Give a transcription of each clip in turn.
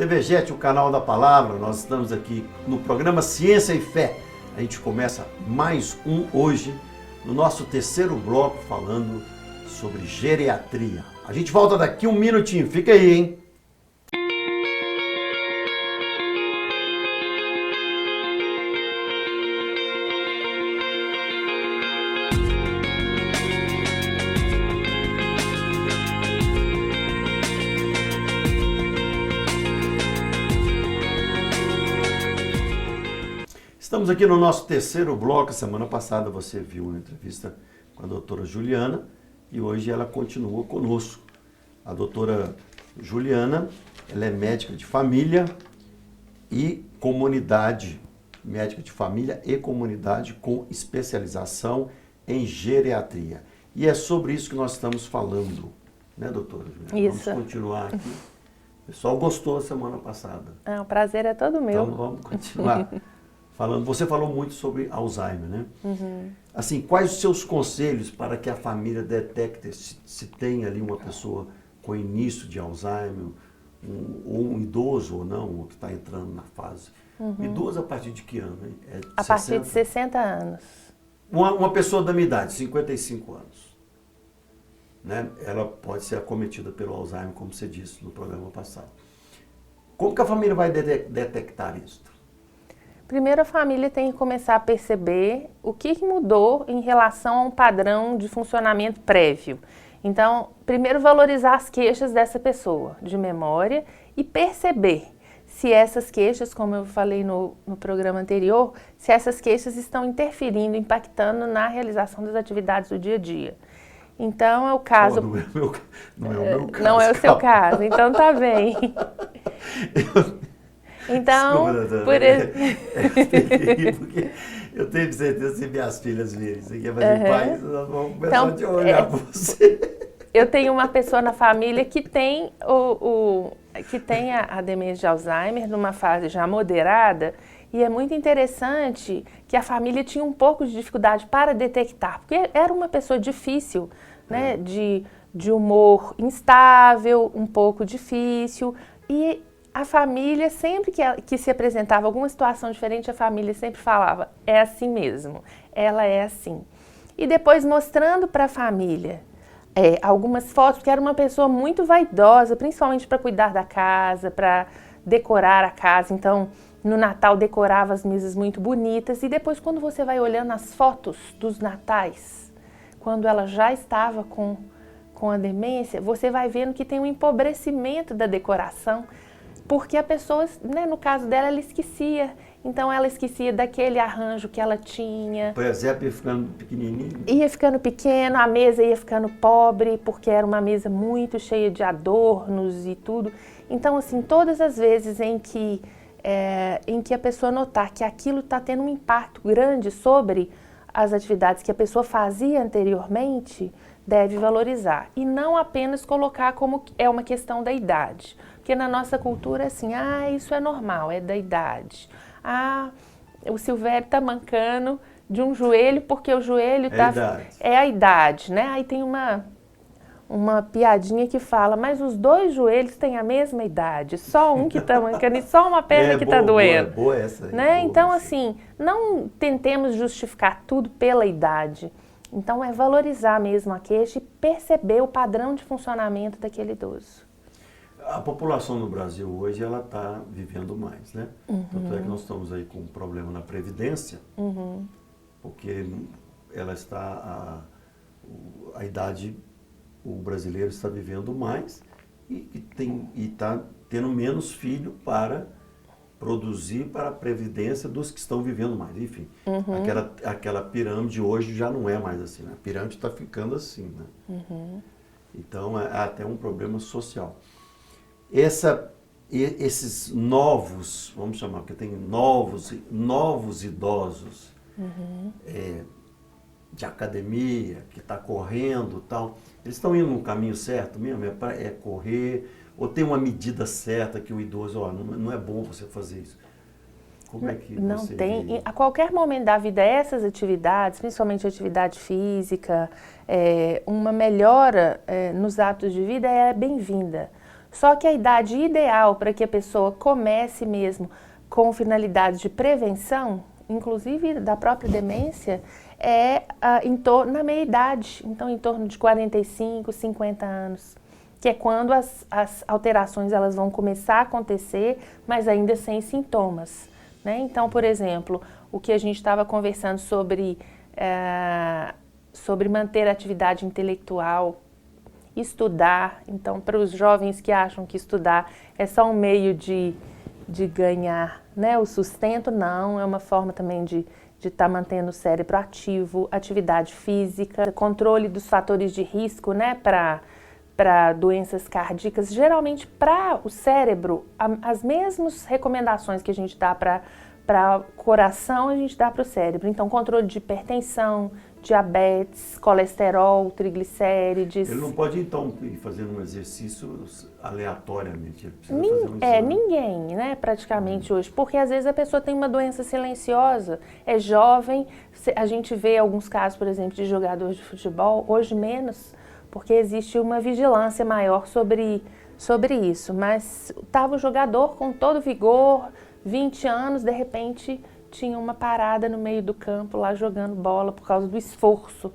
TVGET, o canal da palavra, nós estamos aqui no programa Ciência e Fé. A gente começa mais um hoje, no nosso terceiro bloco, falando sobre geriatria. A gente volta daqui um minutinho, fica aí, hein? Estamos aqui no nosso terceiro bloco. Semana passada você viu uma entrevista com a doutora Juliana e hoje ela continua conosco. A doutora Juliana, ela é médica de família e comunidade, médica de família e comunidade com especialização em geriatria. E é sobre isso que nós estamos falando, né, doutora Juliana? Isso. Vamos continuar aqui. O pessoal gostou a semana passada. O prazer é todo meu. Então vamos continuar. Você falou muito sobre Alzheimer, né? Uhum. Assim, quais os seus conselhos para que a família detecte se tem ali uma pessoa com início de Alzheimer, ou um idoso ou não, ou que está entrando na fase? Idoso a partir de que ano? Hein? A partir de 60 anos. Uma pessoa da minha idade, 55 anos, né? Ela pode ser acometida pelo Alzheimer, como você disse no programa passado. Como que a família vai detectar isso? Primeiro, a família tem que começar a perceber o que mudou em relação a um padrão de funcionamento prévio. Então, primeiro valorizar as queixas dessa pessoa de memória e perceber se essas queixas, como eu falei no programa anterior, se essas queixas estão interferindo, impactando na realização das atividades do dia a dia. Então, é o caso... Não é o meu caso. Não é o seu caso, então tá bem. Então, desculpa, porque eu tenho certeza que se minhas filhas virem isso aqui, mas pai, nós vamos começar a olhar para você. Eu tenho uma pessoa na família que tem a demência de Alzheimer numa fase já moderada, e é muito interessante que a família tinha um pouco de dificuldade para detectar, porque era uma pessoa difícil, né, de humor instável, um pouco difícil, e a família, sempre que se apresentava alguma situação diferente, a família sempre falava, é assim mesmo, ela é assim. E depois mostrando para a família algumas fotos, porque era uma pessoa muito vaidosa, principalmente para cuidar da casa, para decorar a casa. Então, no Natal decorava as mesas muito bonitas. E depois, quando você vai olhando as fotos dos natais, quando ela já estava com a demência, você vai vendo que tem um empobrecimento da decoração, porque a pessoa, né, no caso dela, ela esquecia. Então, ela esquecia daquele arranjo que ela tinha. Por exemplo, ia ficando pequenininho? Ia ficando pequeno, a mesa ia ficando pobre, porque era uma mesa muito cheia de adornos e tudo. Então, assim, todas as vezes em que a pessoa notar que aquilo está tendo um impacto grande sobre as atividades que a pessoa fazia anteriormente, deve valorizar. E não apenas colocar como é uma questão da idade. Porque na nossa cultura, assim, isso é normal, é da idade. O Silvério está mancando de um joelho porque o joelho é a idade, né? Aí tem uma piadinha que fala, mas os dois joelhos têm a mesma idade, só um que está mancando e só uma perna que está doendo. Boa essa aí, né? Boa então, essa. Assim, não tentemos justificar tudo pela idade. Então, é valorizar mesmo a queixa e perceber o padrão de funcionamento daquele idoso. A população no Brasil hoje, ela está vivendo mais, né? Tanto é que nós estamos aí com um problema na Previdência, porque ela está, a idade, o brasileiro está vivendo mais e está tendo menos filho para produzir para a Previdência dos que estão vivendo mais. Enfim, aquela pirâmide hoje já não é mais assim, né? A pirâmide está ficando assim, né? Então, é até um problema social. Esses novos, vamos chamar, porque tem novos idosos de academia, que está correndo e tal, eles estão indo no caminho certo mesmo? É correr? Ou tem uma medida certa que o idoso, não é bom você fazer isso? Como é que não você tem? vê? A qualquer momento da vida, essas atividades, principalmente atividade física, uma melhora nos hábitos de vida é bem-vinda. Só que a idade ideal para que a pessoa comece mesmo com finalidades de prevenção, inclusive da própria demência, é na meia-idade, então em torno de 45, 50 anos, que é quando as alterações elas vão começar a acontecer, mas ainda sem sintomas, né? Então, por exemplo, o que a gente estava conversando sobre manter a atividade intelectual, estudar. Então, para os jovens que acham que estudar é só um meio de ganhar, né, o sustento, não, é uma forma também de estar mantendo o cérebro ativo, atividade física, controle dos fatores de risco, né, para doenças cardíacas. Geralmente, para o cérebro, as mesmas recomendações que a gente dá para coração, a gente dá para o cérebro. Então, controle de hipertensão, diabetes, colesterol, triglicérides. Ele não pode, então, ir fazendo um exercício aleatoriamente. Ele precisa fazer um exame. Ninguém, né, praticamente hoje. Porque, às vezes, a pessoa tem uma doença silenciosa, é jovem. A gente vê alguns casos, por exemplo, de jogadores de futebol, hoje menos, porque existe uma vigilância maior sobre isso. Mas estava o jogador com todo vigor, 20 anos, de repente tinha uma parada no meio do campo lá jogando bola por causa do esforço.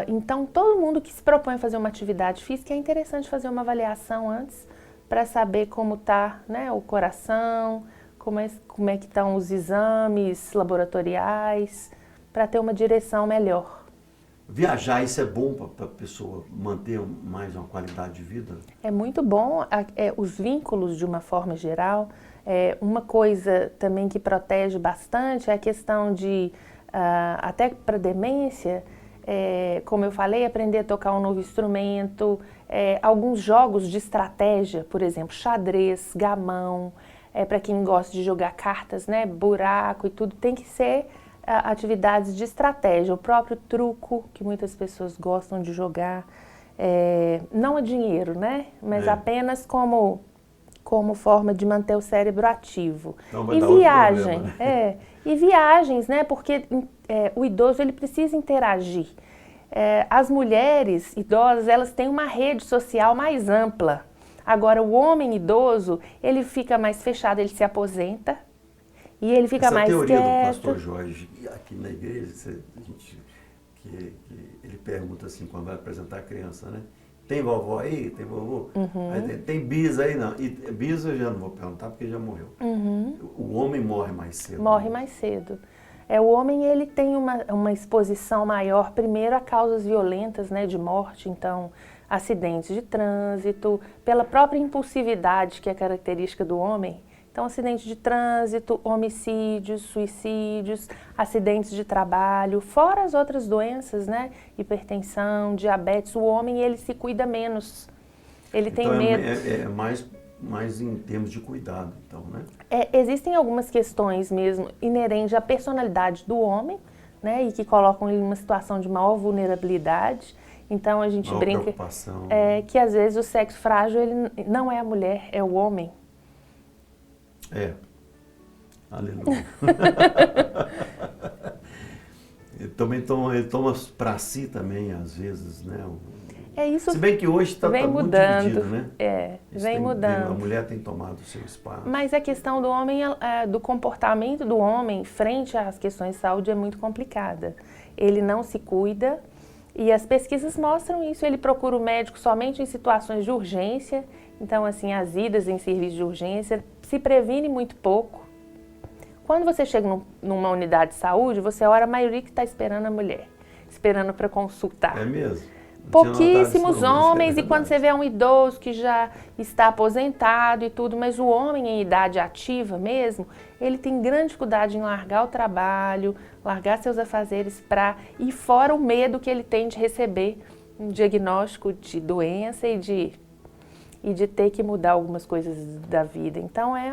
Então, todo mundo que se propõe a fazer uma atividade física, é interessante fazer uma avaliação antes para saber como está, né, o coração, como é que estão os exames laboratoriais, para ter uma direção melhor. Viajar, isso é bom para a pessoa manter mais uma qualidade de vida? É muito bom, os vínculos de uma forma geral. Uma coisa também que protege bastante é a questão de, até para demência, como eu falei, aprender a tocar um novo instrumento, alguns jogos de estratégia, por exemplo, xadrez, gamão, para quem gosta de jogar cartas, né, buraco e tudo, tem que ser atividades de estratégia. O próprio truco, que muitas pessoas gostam de jogar, não é dinheiro, né, mas apenas como forma de manter o cérebro ativo. Então, e viagem, problema, né? E viagens, né? Porque o idoso ele precisa interagir. As mulheres idosas, elas têm uma rede social mais ampla. Agora, o homem idoso, ele fica mais fechado, ele se aposenta e ele fica mais quieto. Essa teoria do pastor Jorge, aqui na igreja, ele pergunta assim, quando vai apresentar a criança, né? Tem vovó aí? Tem vovô? Uhum. Aí tem bisa aí? Não. E bisa eu já não vou perguntar porque já morreu. Uhum. O homem morre mais cedo. Morre mais cedo. O homem ele tem uma exposição maior, primeiro, a causas violentas, né, de morte, então, acidentes de trânsito, pela própria impulsividade que é característica do homem. Então, acidentes de trânsito, homicídios, suicídios, acidentes de trabalho, fora as outras doenças, né? Hipertensão, diabetes. O homem, ele se cuida menos. Ele tem medo. É mais em termos de cuidado, então, né? Existem algumas questões mesmo inerentes à personalidade do homem, né? E que colocam ele numa situação de maior vulnerabilidade. Então, a gente brinca preocupação. Que, às vezes, o sexo frágil ele não é a mulher, é o homem. Aleluia. Ele toma para si também, às vezes, né? Isso. Se bem que hoje está muito dividido, né? Vem mudando. A mulher tem tomado o seu espaço. Mas a questão do homem, do comportamento do homem frente às questões de saúde é muito complicada. Ele não se cuida e as pesquisas mostram isso. Ele procura o médico somente em situações de urgência. Então, assim, as idas em serviço de urgência se previne muito pouco. Quando você chega numa unidade de saúde, você olha a maioria que está esperando a mulher, esperando para consultar. É mesmo? Pouquíssimos homens, e quando você vê um idoso que já está aposentado e tudo, mas o homem em idade ativa mesmo, ele tem grande dificuldade em largar o trabalho, largar seus afazeres e fora o medo que ele tem de receber um diagnóstico de doença e de ter que mudar algumas coisas da vida. Então, é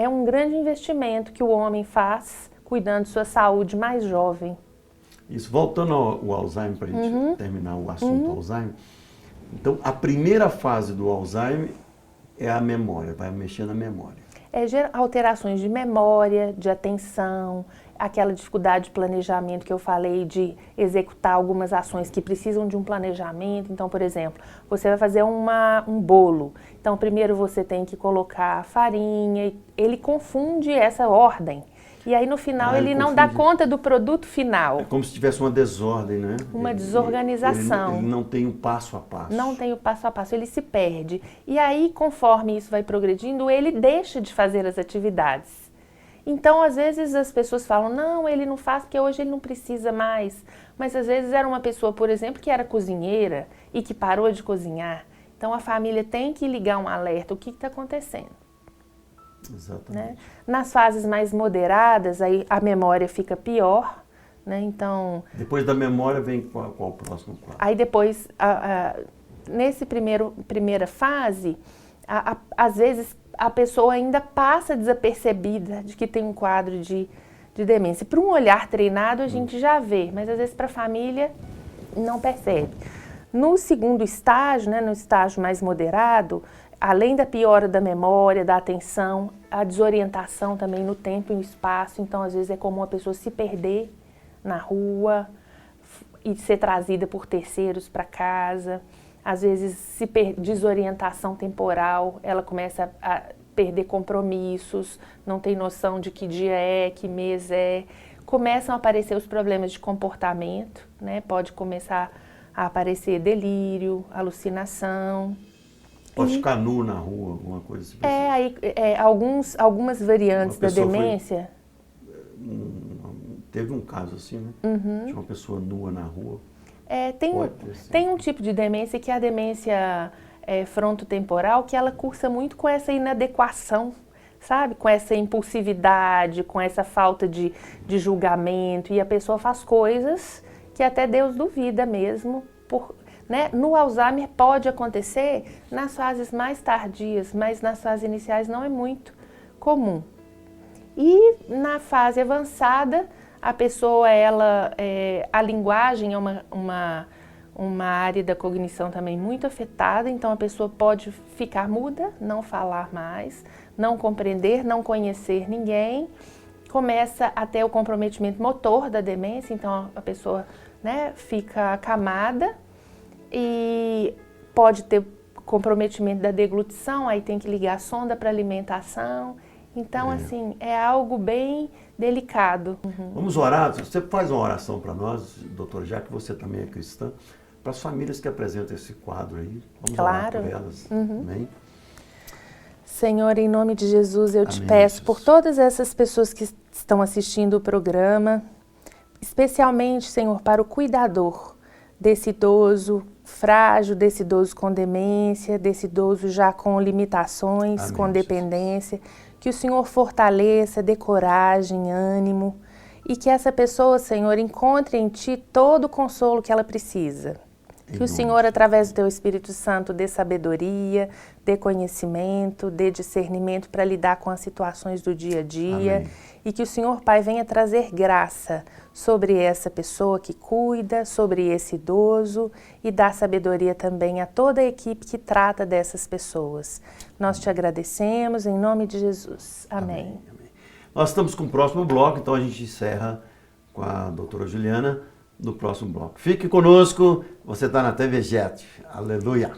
um grande investimento que o homem faz cuidando de sua saúde mais jovem. Isso, voltando ao Alzheimer, para a gente terminar o assunto Alzheimer. Então, a primeira fase do Alzheimer é a memória, vai mexer na memória. alterações de memória, de atenção, aquela dificuldade de planejamento que eu falei, de executar algumas ações que precisam de um planejamento. Então, por exemplo, você vai fazer um bolo. Então, primeiro você tem que colocar a farinha, ele confunde essa ordem. E aí, no final, ele não dá conta do produto final. É como se tivesse uma desordem, né? Uma desorganização. Ele não tem um passo a passo. Não tem o passo a passo, ele se perde. E aí, conforme isso vai progredindo, ele deixa de fazer as atividades. Então, às vezes, as pessoas falam, não, ele não faz porque hoje ele não precisa mais. Mas, às vezes, era uma pessoa, por exemplo, que era cozinheira e que parou de cozinhar. Então, a família tem que ligar um alerta, o que está acontecendo. Exatamente. Né? Nas fases mais moderadas, aí a memória fica pior, né? Então... Depois da memória vem qual o próximo quadro? Aí depois, nesse primeira fase, às vezes a pessoa ainda passa desapercebida de que tem um quadro de demência. Para um olhar treinado a gente já vê, mas às vezes para a família não percebe. No segundo estágio, né, no estágio mais moderado, além da piora da memória, da atenção, a desorientação também no tempo e no espaço. Então, às vezes, é comum a pessoa se perder na rua e ser trazida por terceiros para casa. Às vezes, desorientação temporal, ela começa a perder compromissos, não tem noção de que dia é, que mês é. Começam a aparecer os problemas de comportamento, né? Pode começar a aparecer delírio, alucinação. Pode ficar nu na rua, alguma coisa assim? Algumas variantes da demência. Teve um caso assim, né? De uma pessoa nua na rua. Tem um tipo de demência que é a demência frontotemporal, que ela cursa muito com essa inadequação, sabe? Com essa impulsividade, com essa falta de julgamento. E a pessoa faz coisas que até Deus duvida mesmo, né? No Alzheimer pode acontecer nas fases mais tardias, mas nas fases iniciais não é muito comum. E na fase avançada, a pessoa, a linguagem é uma área da cognição também muito afetada, então a pessoa pode ficar muda, não falar mais, não compreender, não conhecer ninguém. Começa até o comprometimento motor da demência, então a pessoa, né, fica acamada. E pode ter comprometimento da deglutição, aí tem que ligar a sonda para alimentação. Então, assim, é algo bem delicado. Vamos orar? Você faz uma oração para nós, doutora, já que você também é cristã, para as famílias que apresentam esse quadro aí. Vamos orar por elas. Amém? Senhor, em nome de Jesus, eu te peço por todas essas pessoas que estão assistindo o programa, especialmente, Senhor, para o cuidador desse idoso frágil, desse idoso com demência, desse idoso já com limitações, com dependência, que o Senhor fortaleça, dê coragem, ânimo e que essa pessoa, Senhor, encontre em Ti todo o consolo que ela precisa. Que o Senhor, através do Teu Espírito Santo, dê sabedoria, dê conhecimento, dê discernimento para lidar com as situações do dia a dia. Amém. E que o Senhor, Pai, venha trazer graça sobre essa pessoa que cuida, sobre esse idoso e dar sabedoria também a toda a equipe que trata dessas pessoas. Nós te agradecemos em nome de Jesus. Amém. Amém. Nós estamos com o próximo bloco, então a gente encerra com a doutora Juliana no próximo bloco. Fique conosco, você está na TV Jet. Aleluia!